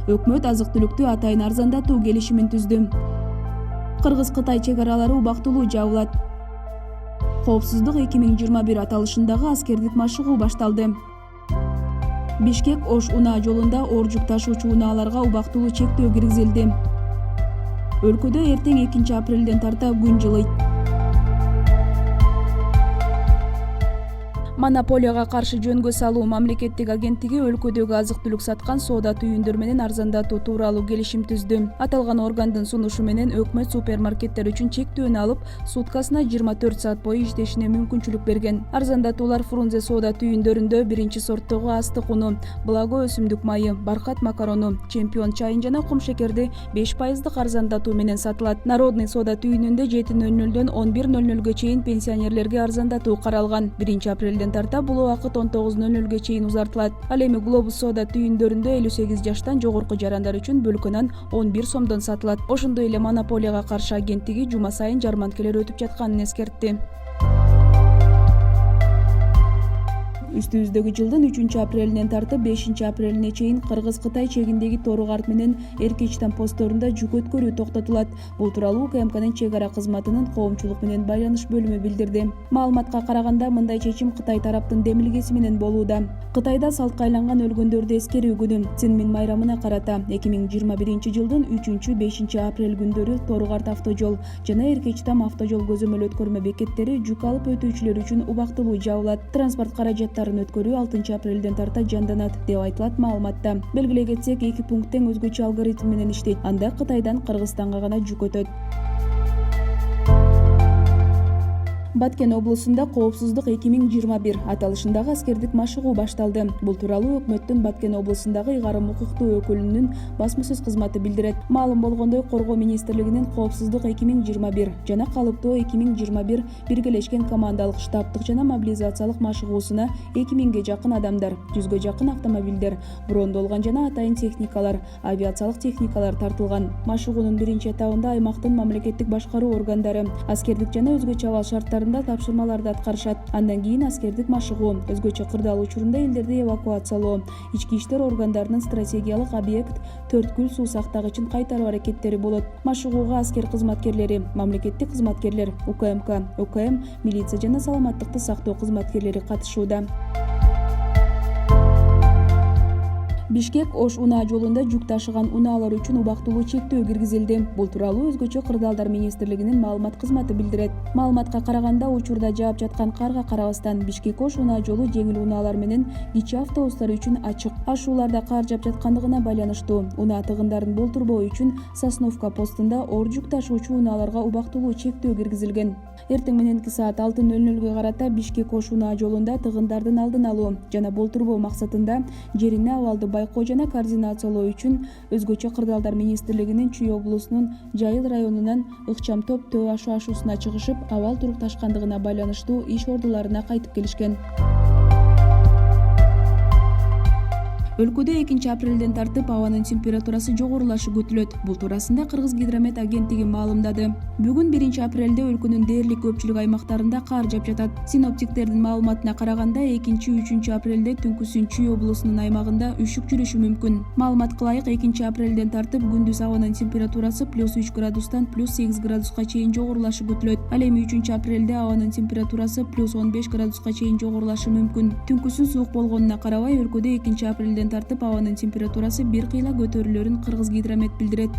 Өкмөт азык-түлүктү атайын арзандатуу келишимин түздү. Кыргыз-Кытай чек аралары убактылуу жабылат. Коопсуздук 2021 аталышындагы аскердик машыгуу башталды. Бишкек-Ош унаа жолунда оор жүк ташуучу унааларга убактылуу чектөө киргизилди. Өлкөдө эртең 2 апрелден тарта күн жылыйт. Монополияга каршы жөнгө салуу мамлекеттик агенттиги өлкөдөгү азык-түлүк саткан соода түйүндөр менен арзандатуу тууралуу келишим түздү. Аталган органдын сунушу менен өкмөт супермаркеттер үчүн чектөөнү алып, суткасына 24 саат бою иштешине мүмкүнчүлүк берген. Арзандатуулар Фрунзе соода түйүндөрүндө 1-сорттогу астык уну, Благо өсүмдүк майы, Баркат макарону, Чемпион чайын жана кумшекерди 5% арзандатуу менен сатылат. Народный соода түйүнүндө 7:00дөн 11:00га чейин пенсионерлерге арзандатуу каралган. 1 апрелден тарта бул убакыт 19:00га чейин узартылат. Ал эми Глобус соода түйүндөрүндө 58 жаштан жогорку жарандар үчүн бөлкөнөн 11 сомдон сатылат. Ошондой эле монополияга каршы агенттиги жума сайын жарманкелер өтүп жатканын эскертти. Үстүбүздөгү жылдын 3 апрелинен тартып 5 апрелине чейин Кыргыз-Кытай чегиндеги Тору-Карт менен Эркечтан постторунда жүк өткөрүү токтотулат. Бул тууралуу УКМКнын чек ара кызматынын коомчулук менен байланыш бөлүмү билдирди. Маалыматка караганда, мындай чечим Кытай тараптын демилгеси менен болууда. Кытайда салтка айланган өлгөндөрдү эскерүү күнү Цинмин майрамына карата 2021 жылдын 3-5 апрель күндөрү Тору-Карт автожол жана Эркечтан автожол көзөмөл өткөрмө бекеттери жүк алып өтүүчүлөр үчүн убактылуу жабылат. Транспорт каражаттарын өткөрүү 6 апрелден тарта жанданат деп айтылат маалыматта. Белгилей кетсек, 2 пункттен өзгөчө алгоритм менен иштейт. Анда Кытайдан Кыргызстанга гана жүк өтөт. Баткен облусунда коопсуздук 2021 аталышындагы аскердик машыгуу башталды. Бул тууралуу өкмөттүн Баткен облусундагы ыйгарым укуктуу өкүлүнүн басма-сөз кызматы билдирет. Маалым болгондой, Коргоо министрлигинин коопсуздук 2021 жана калыптоо 2021 биргелешкен командалык штабтык жана мобилизациялык машыгуусуна 2000ге жакын адамдар, 100га жакын автомобилдер, брондолгон жана атайын техникалар, авиациялык техникалар тартылган. Машыгуунун биринчи этабында аймактын мамлекеттик башкаруу органдары аскердик жана өзгөчө абал шарттарында тапшырмаларды аткарышат. Андан кийин аскердик машыгуу, өзгөчө кырдаал учурунда элдерди эвакуациялоо, ички иштер органдарынын стратегиялык объект Төрткүл суу сактагычын кайтаруу аракеттери болот. Машыгууга аскер кызматкерлери, мамлекеттик кызматкерлер, УКМК, ОКМ, милиция жана саламаттыкты сактоо кызматкерлери катышууда. Бишкек-Ош унаа жолунда жүк ташыган унаалар үчүн убактылуу чектөө киргизилди. Бул тууралуу өзгөчө кырдаалдар министрлигинин маалымат кызматы билдирет. Маалыматка караганда, учурда жаап жаткан карга карабастан Бишкек-Ош унаа жолу жеңил унаалар менен кичи автобустар үчүн ачык. Ашууларда кар жаап жаткандыгына байланыштуу унаа тыгындарын болтурбоо үчүн Сосновка постунда оор жүк ташуучу унааларга убактылуу чектөө киргизилген. Эртең мененки саат 6:00га карата Бишкек-Ош унаа жолунда тыгындардын алдын алуу жана болтурбоо максатында жерине абалды байкоо жана координациялоо үчүн өзгөчө кырдаалдар министрлигинин Чүй облусунун Жайыл районунан ыкчам топ Төө ашу ашуусуна чыгышып, абал турукташкандыгына байланыштуу иш ордуларына кайтып келишкен. Өлкөдө 2 апрелден тартып абанын температурасы жогорулашы күтүлөт. Бул туурасында Кыргыз гидромет агенттиги маалымдады. Бүгүн 1 апрелде өлкөнүн дээрлик көпчүлүк аймактарында кар жаап жатат. Синоптиктердин маалыматына караганда, 2-3 апрелде түнкүсүн Чүй облусунун аймагында үшүк жүрүшү мүмкүн. Маалыматка ылайык, 2 апрелден тартып күндүз абанын температурасы +3 градустан +8 градуска чейин жогорулашы күтүлөт. Ал эми 3 апрелде абанын температурасы +15 градуска чейин жогорулашы мүмкүн. Түнкүсүн суук болгонуна карабай, өлкөдө 2 апрелден тартып абанын температурасы бир кыйла көтөрүлөрүн Кыргыз гидромет билдирет.